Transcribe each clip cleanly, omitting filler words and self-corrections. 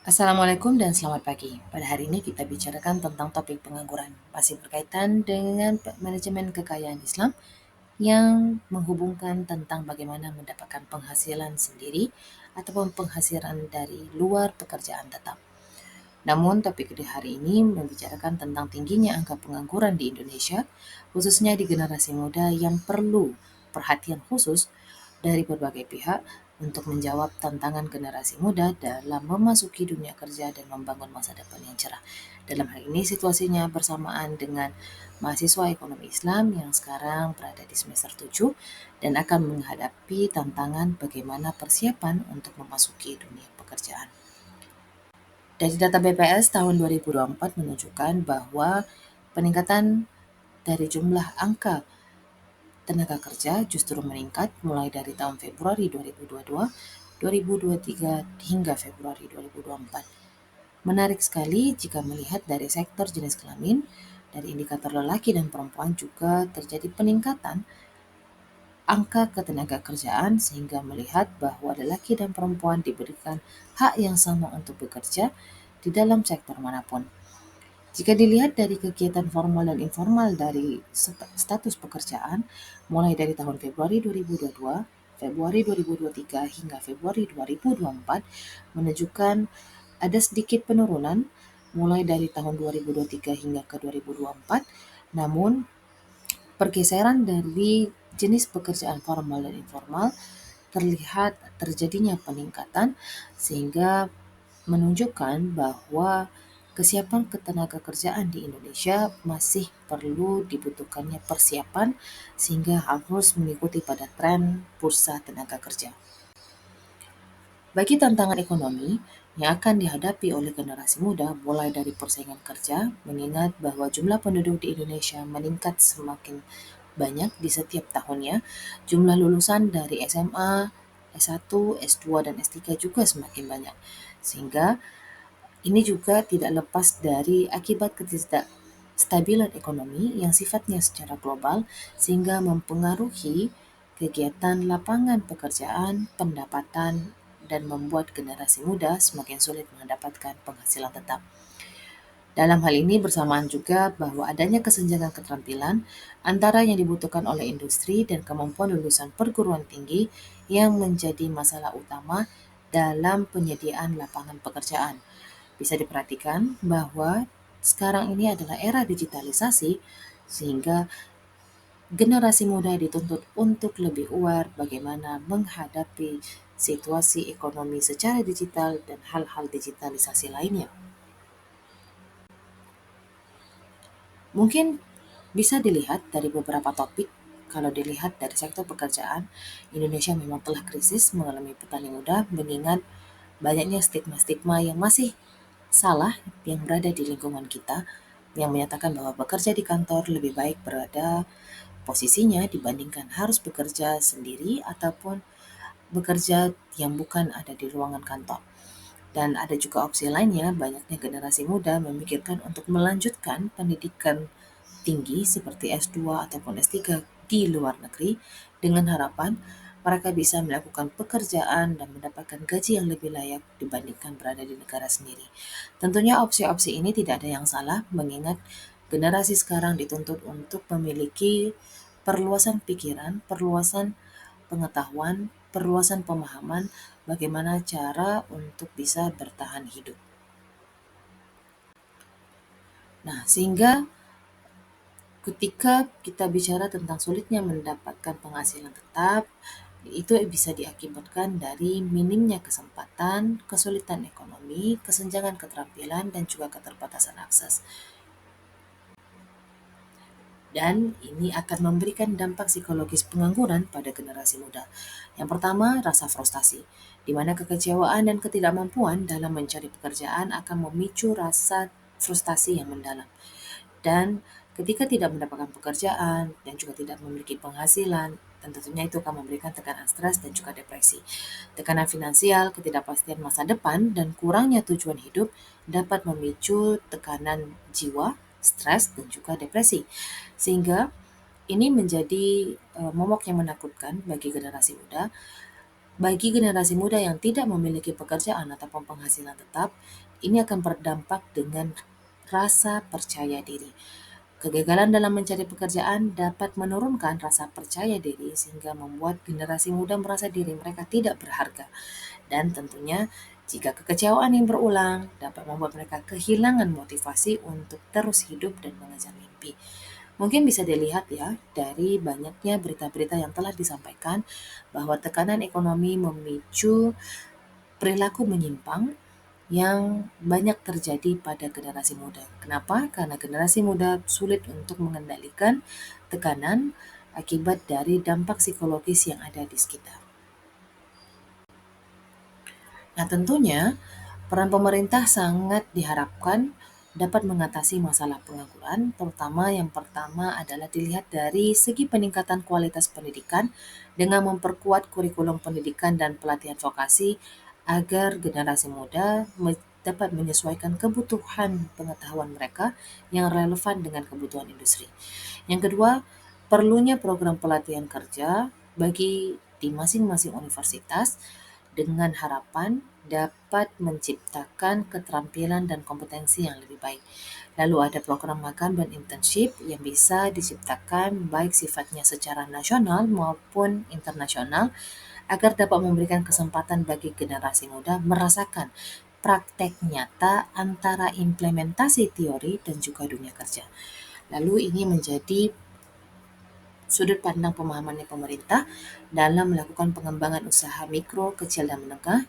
Assalamualaikum dan selamat pagi. Pada hari ini kita bicarakan tentang topik pengangguran, masih berkaitan dengan manajemen kekayaan Islam yang menghubungkan tentang bagaimana mendapatkan penghasilan sendiri ataupun penghasilan dari luar pekerjaan tetap. Namun topik di hari ini membicarakan tentang tingginya angka pengangguran di Indonesia, khususnya di generasi muda yang perlu perhatian khusus dari berbagai pihak untuk menjawab tantangan generasi muda dalam memasuki dunia kerja dan membangun masa depan yang cerah. Dalam hal ini situasinya bersamaan dengan mahasiswa ekonomi Islam yang sekarang berada di semester 7 dan akan menghadapi tantangan bagaimana persiapan untuk memasuki dunia pekerjaan. Dari data BPS tahun 2024 menunjukkan bahwa peningkatan dari jumlah angka tenaga kerja justru meningkat mulai dari tahun Februari 2022, 2023 hingga Februari 2024. Menarik sekali jika melihat dari sektor jenis kelamin, dari indikator lelaki dan perempuan juga terjadi peningkatan angka ketenaga kerjaan sehingga melihat bahwa lelaki dan perempuan diberikan hak yang sama untuk bekerja di dalam sektor manapun. Jika dilihat dari kegiatan formal dan informal dari status pekerjaan, mulai dari tahun Februari 2022, Februari 2023 hingga Februari 2024 menunjukkan ada sedikit penurunan mulai dari tahun 2023 hingga ke 2024, namun pergeseran dari jenis pekerjaan formal dan informal terlihat terjadinya peningkatan sehingga menunjukkan bahwa kesiapan ketenaga kerjaan di Indonesia masih perlu dibutuhkannya persiapan sehingga harus mengikuti pada tren bursa tenaga kerja. Bagi tantangan ekonomi yang akan dihadapi oleh generasi muda mulai dari persaingan kerja, mengingat bahwa jumlah penduduk di Indonesia meningkat semakin banyak di setiap tahunnya, jumlah lulusan dari SMA, S1, S2, dan S3 juga semakin banyak. Sehingga ini juga tidak lepas dari akibat ketidakstabilan ekonomi yang sifatnya secara global sehingga mempengaruhi kegiatan lapangan pekerjaan, pendapatan, dan membuat generasi muda semakin sulit mendapatkan penghasilan tetap. Dalam hal ini bersamaan juga bahwa adanya kesenjangan keterampilan antara yang dibutuhkan oleh industri dan kemampuan lulusan perguruan tinggi yang menjadi masalah utama dalam penyediaan lapangan pekerjaan. Bisa diperhatikan bahwa sekarang ini adalah era digitalisasi sehingga generasi muda dituntut untuk lebih aware bagaimana menghadapi situasi ekonomi secara digital dan hal-hal digitalisasi lainnya. Mungkin bisa dilihat dari beberapa topik. Kalau dilihat dari sektor pekerjaan, Indonesia memang telah krisis mengalami petani muda mengingat banyaknya stigma-stigma yang masih salah yang berada di lingkungan kita yang menyatakan bahwa bekerja di kantor lebih baik berada posisinya dibandingkan harus bekerja sendiri ataupun bekerja yang bukan ada di ruangan kantor. Dan ada juga opsi lainnya, banyaknya generasi muda memikirkan untuk melanjutkan pendidikan tinggi seperti S2 ataupun S3 di luar negeri dengan harapan mereka bisa melakukan pekerjaan dan mendapatkan gaji yang lebih layak dibandingkan berada di negara sendiri. Tentunya opsi-opsi ini tidak ada yang salah mengingat generasi sekarang dituntut untuk memiliki perluasan pikiran, perluasan pengetahuan, perluasan pemahaman bagaimana cara untuk bisa bertahan hidup. Nah, sehingga ketika kita bicara tentang sulitnya mendapatkan penghasilan tetap, itu bisa diakibatkan dari minimnya kesempatan, kesulitan ekonomi, kesenjangan keterampilan, dan juga keterbatasan akses. Dan ini akan memberikan dampak psikologis pengangguran pada generasi muda. Yang pertama, rasa frustasi, di mana kekecewaan dan ketidakmampuan dalam mencari pekerjaan akan memicu rasa frustasi yang mendalam. Dan ketika tidak mendapatkan pekerjaan dan juga tidak memiliki penghasilan, dan tentunya itu akan memberikan tekanan stres dan juga depresi. Tekanan finansial, ketidakpastian masa depan, dan kurangnya tujuan hidup dapat memicu tekanan jiwa, stres, dan juga depresi. Sehingga ini menjadi momok yang menakutkan bagi generasi muda Bagi generasi muda yang tidak memiliki pekerjaan ataupun penghasilan tetap, ini akan berdampak dengan rasa percaya diri. Kegagalan dalam mencari pekerjaan dapat menurunkan rasa percaya diri sehingga membuat generasi muda merasa diri mereka tidak berharga. Dan tentunya jika kekecewaan yang berulang dapat membuat mereka kehilangan motivasi untuk terus hidup dan mengejar mimpi. Mungkin bisa dilihat ya dari banyaknya berita-berita yang telah disampaikan bahwa tekanan ekonomi memicu perilaku menyimpang yang banyak terjadi pada generasi muda. Kenapa? Karena generasi muda sulit untuk mengendalikan tekanan akibat dari dampak psikologis yang ada di sekitar. Nah, tentunya peran pemerintah sangat diharapkan dapat mengatasi masalah pengangguran, terutama yang pertama adalah dilihat dari segi peningkatan kualitas pendidikan dengan memperkuat kurikulum pendidikan dan pelatihan vokasi agar generasi muda dapat menyesuaikan kebutuhan pengetahuan mereka yang relevan dengan kebutuhan industri. Yang kedua, perlunya program pelatihan kerja bagi di masing-masing universitas dengan harapan dapat menciptakan keterampilan dan kompetensi yang lebih baik. Lalu ada program magang dan internship yang bisa diciptakan baik sifatnya secara nasional maupun internasional agar dapat memberikan kesempatan bagi generasi muda merasakan praktek nyata antara implementasi teori dan juga dunia kerja. Lalu ini menjadi sudut pandang pemahamannya pemerintah dalam melakukan pengembangan usaha mikro, kecil, dan menengah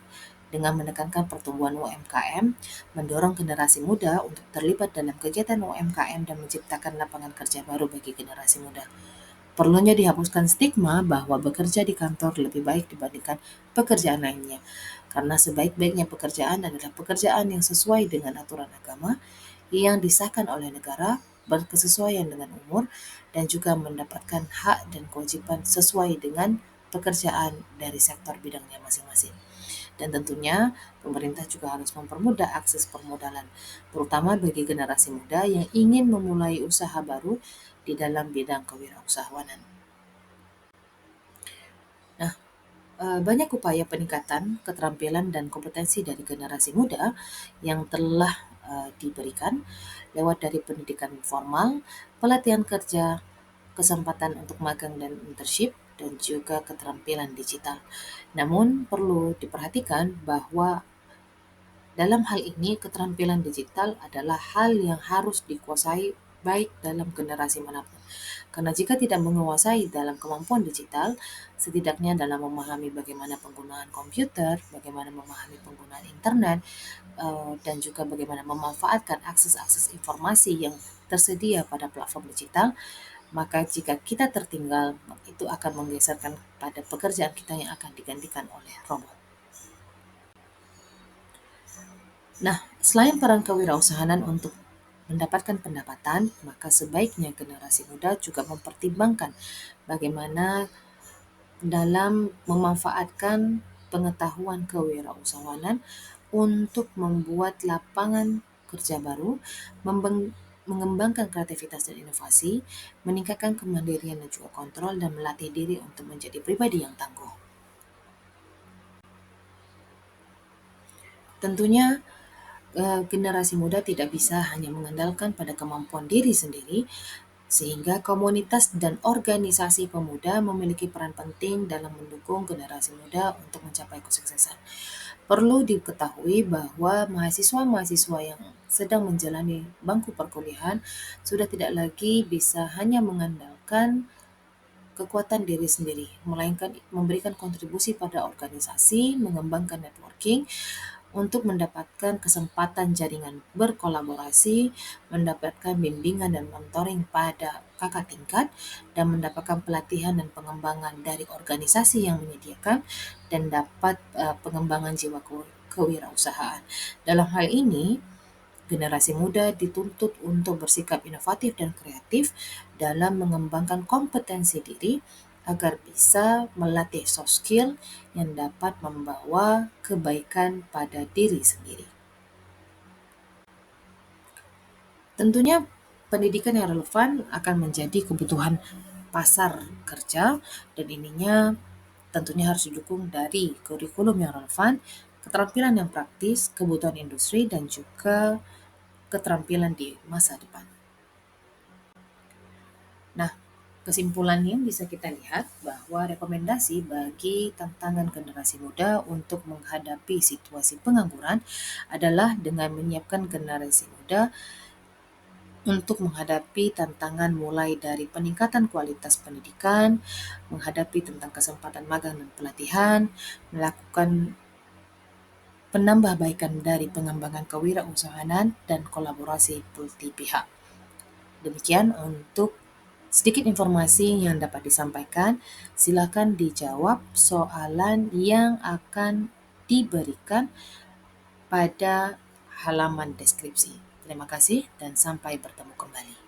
dengan menekankan pertumbuhan UMKM, mendorong generasi muda untuk terlibat dalam kegiatan UMKM dan menciptakan lapangan kerja baru bagi generasi muda. Perlunya dihapuskan stigma bahwa bekerja di kantor lebih baik dibandingkan pekerjaan lainnya, karena sebaik-baiknya pekerjaan adalah pekerjaan yang sesuai dengan aturan agama, yang disahkan oleh negara, berkesesuaian dengan umur, dan juga mendapatkan hak dan kewajiban sesuai dengan pekerjaan dari sektor bidangnya masing-masing. Dan tentunya pemerintah juga harus mempermudah akses permodalan, terutama bagi generasi muda yang ingin memulai usaha baru di dalam bidang kewirausahawanan. Nah, banyak upaya peningkatan keterampilan dan kompetensi dari generasi muda yang telah diberikan lewat dari pendidikan formal, pelatihan kerja, kesempatan untuk magang dan internship, dan juga keterampilan digital. Namun perlu diperhatikan bahwa dalam hal ini keterampilan digital adalah hal yang harus dikuasai baik dalam generasi manapun. Karena jika tidak menguasai dalam kemampuan digital, setidaknya dalam memahami bagaimana penggunaan komputer, bagaimana memahami penggunaan internet, dan juga bagaimana memanfaatkan akses-akses informasi yang tersedia pada platform digital, maka jika kita tertinggal, itu akan menggeserkan pada pekerjaan kita yang akan digantikan oleh robot. Nah, selain peran kewirausahaan untuk mendapatkan pendapatan, maka sebaiknya generasi muda juga mempertimbangkan bagaimana dalam memanfaatkan pengetahuan kewirausahaan untuk membuat lapangan kerja baru, mengembangkan kreativitas dan inovasi, meningkatkan kemandirian dan juga kontrol, dan melatih diri untuk menjadi pribadi yang tangguh. Tentunya generasi muda tidak bisa hanya mengandalkan pada kemampuan diri sendiri, sehingga komunitas dan organisasi pemuda memiliki peran penting dalam mendukung generasi muda untuk mencapai kesuksesan. Perlu diketahui bahwa mahasiswa-mahasiswa yang sedang menjalani bangku perkuliahan sudah tidak lagi bisa hanya mengandalkan kekuatan diri sendiri, melainkan memberikan kontribusi pada organisasi, mengembangkan networking, untuk mendapatkan kesempatan jaringan berkolaborasi, mendapatkan bimbingan dan mentoring pada kakak tingkat, dan mendapatkan pelatihan dan pengembangan dari organisasi yang menyediakan, dan dapat pengembangan jiwa kewirausahaan. Dalam hal ini, generasi muda dituntut untuk bersikap inovatif dan kreatif dalam mengembangkan kompetensi diri agar bisa melatih soft skill yang dapat membawa kebaikan pada diri sendiri. Tentunya pendidikan yang relevan akan menjadi kebutuhan pasar kerja, dan ininya tentunya harus didukung dari kurikulum yang relevan, keterampilan yang praktis, kebutuhan industri, dan juga keterampilan di masa depan. Nah, kesimpulannya bisa kita lihat bahwa rekomendasi bagi tantangan generasi muda untuk menghadapi situasi pengangguran adalah dengan menyiapkan generasi muda untuk menghadapi tantangan mulai dari peningkatan kualitas pendidikan, menghadapi tentang kesempatan magang dan pelatihan, melakukan penambahbaikan dari pengembangan kewirausahaan dan kolaborasi multi pihak. Demikian untuk sedikit informasi yang dapat disampaikan. Silakan dijawab soalan yang akan diberikan pada halaman deskripsi. Terima kasih dan sampai bertemu kembali.